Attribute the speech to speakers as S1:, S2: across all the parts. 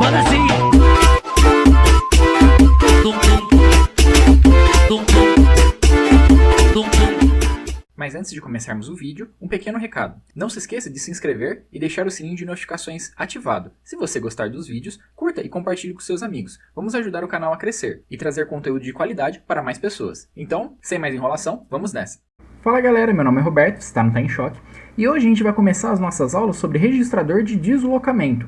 S1: Roda assim. Tum, tum. Tum, tum. Tum, tum.
S2: Mas antes de começarmos o vídeo, um pequeno recado. Não se esqueça de se inscrever e deixar o sininho de notificações ativado. Se você gostar dos vídeos, curta e compartilhe com seus amigos. Vamos ajudar o canal a crescer e trazer conteúdo de qualidade para mais pessoas. Então, sem mais enrolação, vamos nessa. Fala galera, meu nome é Roberto, você está no Tá em Choque, e hoje a gente vai começar as nossas aulas sobre registrador de deslocamento.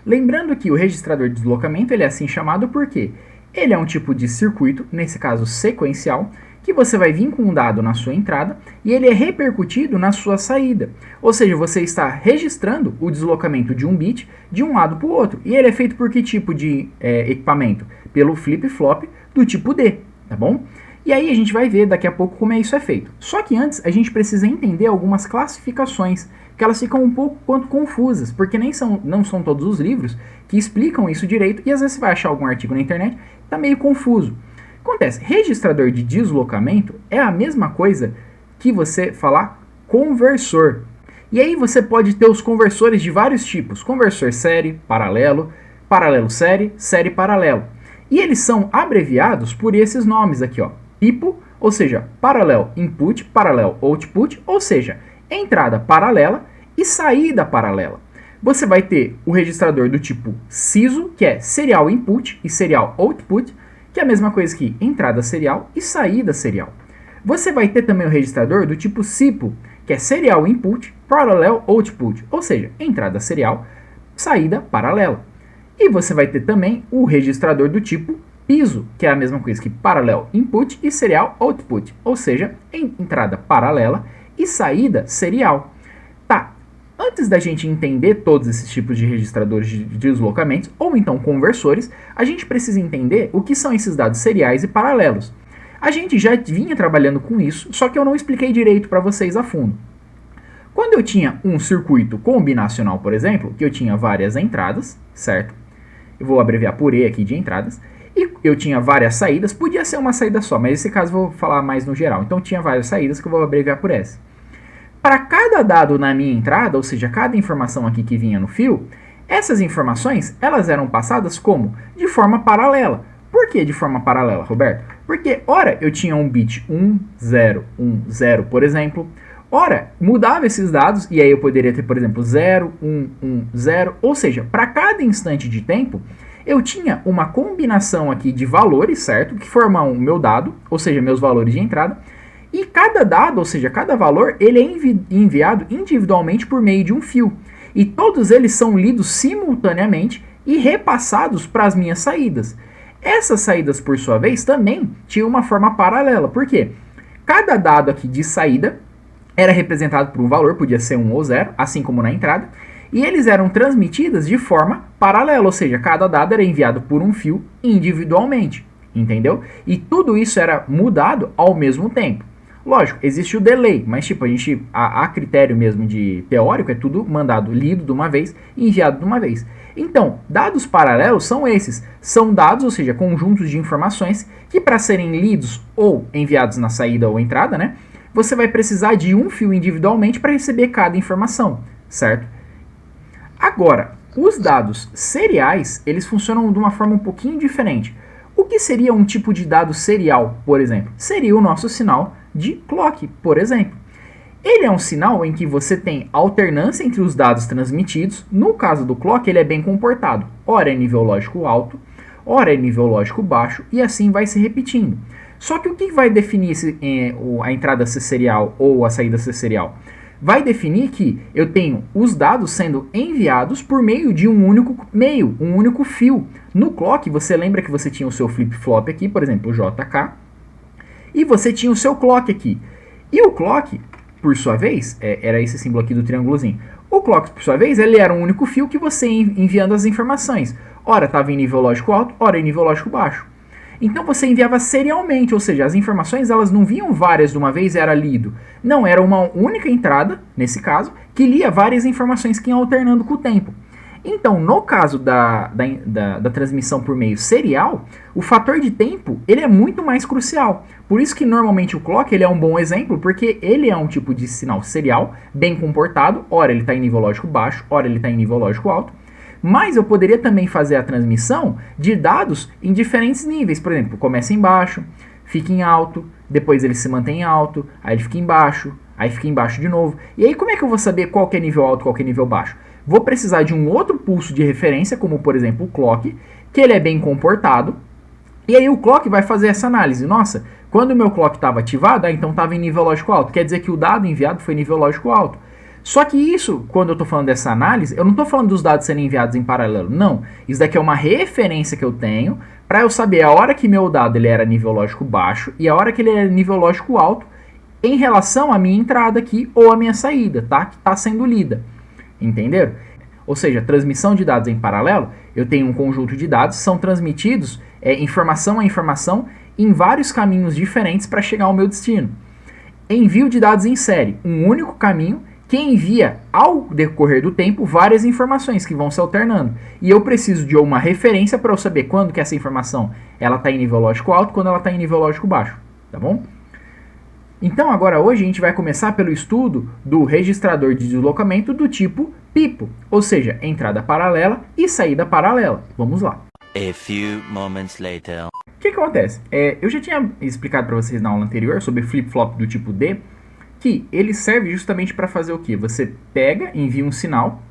S2: Lembrando que o registrador de deslocamento ele é assim chamado porque ele é um tipo de circuito, nesse caso sequencial, que você vai vir com um dado na sua entrada e ele é repercutido na sua saída. Ou seja, você está registrando o deslocamento de um bit de um lado para o outro. E ele é feito por que tipo de equipamento? Pelo flip-flop do tipo D, tá bom? E aí a gente vai ver daqui a pouco como isso é feito. Só que antes a gente precisa entender algumas classificações, que elas ficam um pouco quanto confusas, porque não são todos os livros que explicam isso direito, e às vezes você vai achar algum artigo na internet que está meio confuso. Acontece, registrador de deslocamento é a mesma coisa que você falar conversor. E aí você pode ter os conversores de vários tipos, conversor série, paralelo, paralelo série, série paralelo. E eles são abreviados por esses nomes aqui, ó. Tipo, ou seja, parallel input, parallel output, ou seja, entrada paralela e saída paralela. Você vai ter o registrador do tipo SISO, que é serial input e serial output, que é a mesma coisa que entrada serial e saída serial. Você vai ter também o registrador do tipo SIPO, que é serial input, parallel output, ou seja, entrada serial, saída paralela. E você vai ter também o registrador do tipo PISO, que é a mesma coisa que parallel input e serial output, ou seja, entrada paralela e saída serial. Tá, antes da gente entender todos esses tipos de registradores de deslocamentos, ou então conversores, a gente precisa entender o que são esses dados seriais e paralelos. A gente já vinha trabalhando com isso, só que eu não expliquei direito para vocês a fundo. Quando eu tinha um circuito combinacional, por exemplo, que eu tinha várias entradas, certo? Eu vou abreviar por E aqui de entradas, e eu tinha várias saídas, podia ser uma saída só, mas nesse caso eu vou falar mais no geral. Então tinha várias saídas que eu vou abreviar por S. Para cada dado na minha entrada, ou seja, cada informação aqui que vinha no fio, essas informações elas eram passadas como? De forma paralela. Por que de forma paralela, Roberto? Porque, ora, eu tinha um bit 1, 0, 1, 0, por exemplo. Ora, mudava esses dados e aí eu poderia ter, por exemplo, 0, 1, 1, 0. Ou seja, para cada instante de tempo, eu tinha uma combinação aqui de valores, certo? Que formam o meu dado, ou seja, meus valores de entrada. E cada dado, ou seja, cada valor, ele é enviado individualmente por meio de um fio. E todos eles são lidos simultaneamente e repassados para as minhas saídas. Essas saídas, por sua vez, também tinham uma forma paralela. Por quê? Cada dado aqui de saída era representado por um valor, podia ser 1 ou 0, assim como na entrada. E eles eram transmitidos de forma paralela, ou seja, cada dado era enviado por um fio individualmente. Entendeu? E tudo isso era mudado ao mesmo tempo. Lógico, existe o delay, mas tipo, a critério mesmo de teórico é tudo mandado lido de uma vez e enviado de uma vez. Então, dados paralelos são esses. São dados, ou seja, conjuntos de informações que para serem lidos ou enviados na saída ou entrada, né, você vai precisar de um fio individualmente para receber cada informação, certo? Agora, os dados seriais, eles funcionam de uma forma um pouquinho diferente. O que seria um tipo de dado serial, por exemplo? Seria o nosso sinal de clock, por exemplo. Ele é um sinal em que você tem alternância entre os dados transmitidos. No caso do clock, ele é bem comportado. Ora é nível lógico alto, ora é nível lógico baixo, e assim vai se repetindo. Só que o que vai definir a entrada ser serial ou a saída ser serial? Vai definir que eu tenho os dados sendo enviados por meio de um único meio, um único fio. No clock, você lembra que você tinha o seu flip-flop aqui, por exemplo, o JK, e você tinha o seu clock aqui. E o clock, por sua vez, era esse símbolo aqui do triângulozinho. O clock, por sua vez, ele era um único fio que você ia enviando as informações. Ora estava em nível lógico alto, ora em nível lógico baixo. Então você enviava serialmente, ou seja, as informações elas não vinham várias de uma vez e era lido. Não, era uma única entrada, nesse caso, que lia várias informações que iam alternando com o tempo. Então, no caso da transmissão por meio serial, o fator de tempo ele é muito mais crucial. Por isso que normalmente o clock ele é um bom exemplo, porque ele é um tipo de sinal serial, bem comportado. Ora ele está em nível lógico baixo, ora ele está em nível lógico alto. Mas eu poderia também fazer a transmissão de dados em diferentes níveis. Por exemplo, começa em baixo, fica em alto, depois ele se mantém em alto, aí ele fica em baixo, aí fica embaixo de novo. E aí como é que eu vou saber qual que é nível alto e qual que é nível baixo? Vou precisar de um outro pulso de referência, como por exemplo o clock, que ele é bem comportado. E aí o clock vai fazer essa análise. Nossa, quando o meu clock estava ativado, então estava em nível lógico alto. Quer dizer que o dado enviado foi nível lógico alto. Só que isso, quando eu estou falando dessa análise, eu não estou falando dos dados serem enviados em paralelo. Não, isso daqui é uma referência que eu tenho para eu saber a hora que meu dado ele era nível lógico baixo e a hora que ele era nível lógico alto em relação à minha entrada aqui ou à minha saída, tá? Que está sendo lida. Entenderam? Ou seja, transmissão de dados em paralelo, eu tenho um conjunto de dados, são transmitidos informação a informação em vários caminhos diferentes para chegar ao meu destino. Envio de dados em série, um único caminho que envia ao decorrer do tempo várias informações que vão se alternando. E eu preciso de uma referência para eu saber quando que essa informação ela está em nível lógico alto, quando ela está em nível lógico baixo, tá bom? Então agora hoje a gente vai começar pelo estudo do registrador de deslocamento do tipo PIPO, ou seja, entrada paralela e saída paralela. Vamos lá.
S3: A few moments later.
S2: O que acontece? Eu já tinha explicado para vocês na aula anterior sobre flip-flop do tipo D, que ele serve justamente para fazer o quê? Você pega, envia um sinal,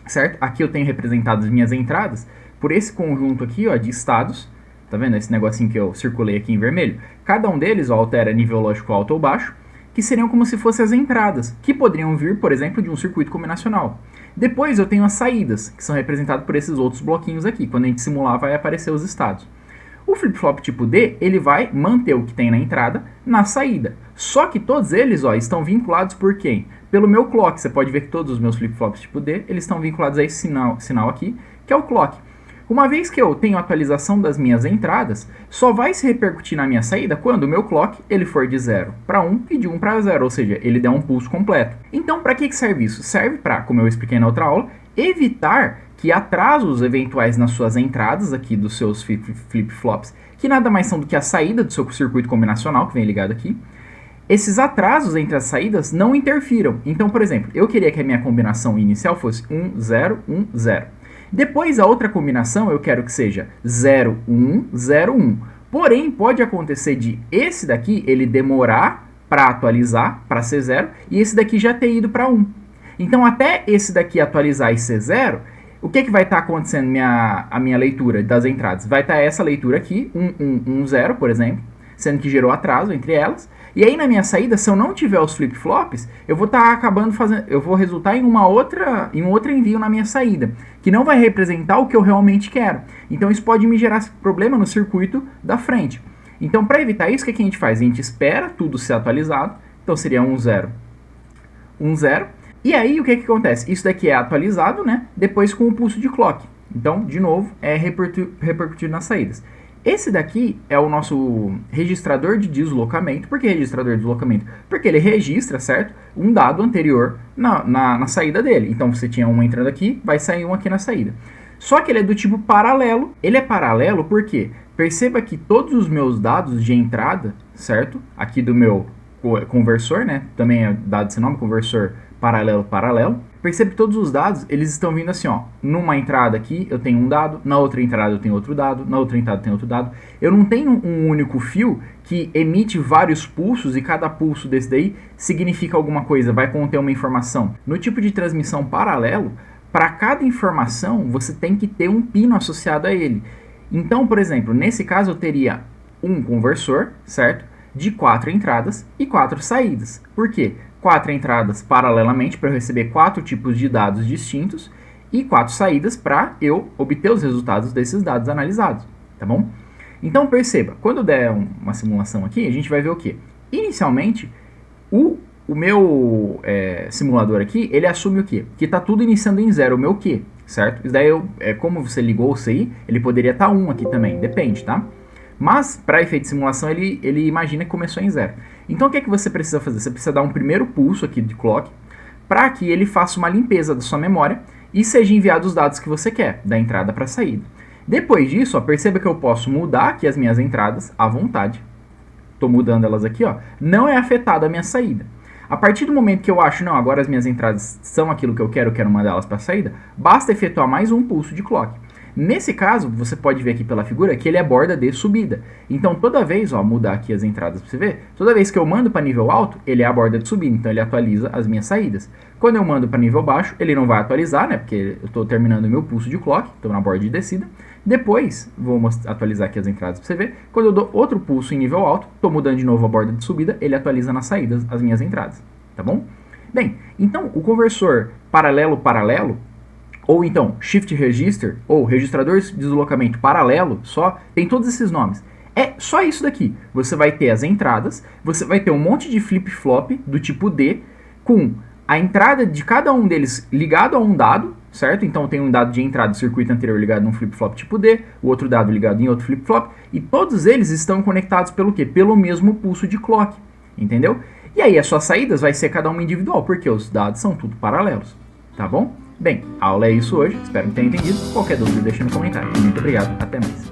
S2: certo? Aqui eu tenho representado as minhas entradas por esse conjunto aqui, ó, de estados. Tá vendo esse negocinho que eu circulei aqui em vermelho? Cada um deles, ó, altera nível lógico alto ou baixo, que seriam como se fossem as entradas, que poderiam vir, por exemplo, de um circuito combinacional. Depois eu tenho as saídas, que são representadas por esses outros bloquinhos aqui. Quando a gente simular, vai aparecer os estados. O flip-flop tipo D, ele vai manter o que tem na entrada na saída. Só que todos eles, ó, estão vinculados por quem? Pelo meu clock. Você pode ver que todos os meus flip-flops tipo D, eles estão vinculados a esse sinal aqui, que é o clock. Uma vez que eu tenho a atualização das minhas entradas, só vai se repercutir na minha saída quando o meu clock ele for de 0 para 1 e de 1 para 0, ou seja, ele der um pulso completo. Então, para que serve isso? Serve para, como eu expliquei na outra aula, evitar que atrasos eventuais nas suas entradas aqui dos seus flip-flops, que nada mais são do que a saída do seu circuito combinacional, que vem ligado aqui, esses atrasos entre as saídas não interfiram. Então, por exemplo, eu queria que a minha combinação inicial fosse 1, 0, 1, 0. Depois, a outra combinação eu quero que seja 0, 1, 0, 1. Porém, pode acontecer de esse daqui ele demorar para atualizar, para ser 0, e esse daqui já ter ido para 1. Então, até esse daqui atualizar e ser 0, o que vai estar acontecendo a minha leitura das entradas? Vai estar essa leitura aqui, 1, 1, 1, 0, por exemplo, sendo que gerou atraso entre elas. E aí na minha saída, se eu não tiver os flip-flops, eu vou estar acabando fazendo, eu vou resultar em um outro envio na minha saída, que não vai representar o que eu realmente quero. Então isso pode me gerar problema no circuito da frente. Então para evitar isso, o que a gente faz? A gente espera tudo ser atualizado, então seria 1, 0, 1, 0. E aí o que acontece? Isso daqui é atualizado, né? Depois com o pulso de clock. Então, de novo, é repercutido nas saídas. Esse daqui é o nosso registrador de deslocamento. Por que registrador de deslocamento? Porque ele registra, certo? Um dado anterior na saída dele. Então você tinha um entrando aqui, vai sair um aqui na saída. Só que ele é do tipo paralelo. Ele é paralelo porque perceba que todos os meus dados de entrada, certo? Aqui do meu conversor, né? Também é dado esse nome, conversor paralelo. Percebe que todos os dados, eles estão vindo assim, ó. Numa entrada aqui, eu tenho um dado. Na outra entrada, eu tenho outro dado. Na outra entrada, eu tenho outro dado. Eu não tenho um único fio que emite vários pulsos e cada pulso desse daí significa alguma coisa, vai conter uma informação. No tipo de transmissão paralelo, para cada informação, você tem que ter um pino associado a ele. Então, por exemplo, nesse caso, eu teria um conversor, certo? De 4 entradas e 4 saídas. Por quê? 4 entradas paralelamente para eu receber 4 tipos de dados distintos e 4 saídas para eu obter os resultados desses dados analisados, tá bom? Então perceba, quando der uma simulação aqui, a gente vai ver o quê? Inicialmente, o meu simulador aqui, ele assume o quê? Que está tudo iniciando em 0, o meu Q, certo? Isso daí, como você ligou o CI, ele poderia estar 1 aqui também, depende, tá? Mas, para efeito de simulação, ele imagina que começou em 0. Então, o que é que você precisa fazer? Você precisa dar um primeiro pulso aqui de clock para que ele faça uma limpeza da sua memória e seja enviado os dados que você quer, da entrada para a saída. Depois disso, ó, perceba que eu posso mudar aqui as minhas entradas à vontade. Estou mudando elas aqui, ó. Não é afetada a minha saída. A partir do momento que eu acho, não, agora as minhas entradas são aquilo que eu quero mandá-las para a saída, basta efetuar mais um pulso de clock. Nesse caso, você pode ver aqui pela figura que ele é borda de subida. Então toda vez, ó, mudar aqui as entradas para você ver, toda vez que eu mando para nível alto, ele é a borda de subida, então ele atualiza as minhas saídas. Quando eu mando para nível baixo, ele não vai atualizar, né, porque eu estou terminando o meu pulso de clock, estou na borda de descida. Depois, vou atualizar aqui as entradas para você ver, quando eu dou outro pulso em nível alto, estou mudando de novo a borda de subida, ele atualiza nas saídas as minhas entradas, tá bom? Bem, então o conversor paralelo-paralelo, ou então Shift Register, ou registrador de deslocamento paralelo, só, tem todos esses nomes. É só isso daqui. Você vai ter as entradas, você vai ter um monte de flip-flop do tipo D, com a entrada de cada um deles ligado a um dado, certo? Então tem um dado de entrada do circuito anterior ligado num flip-flop tipo D, o outro dado ligado em outro flip-flop, e todos eles estão conectados pelo quê? Pelo mesmo pulso de clock, entendeu? E aí as suas saídas vai ser cada uma individual, porque os dados são tudo paralelos, tá bom? Bem, a aula é isso hoje, espero que tenha entendido. Qualquer dúvida deixa no comentário. Muito obrigado, até mais.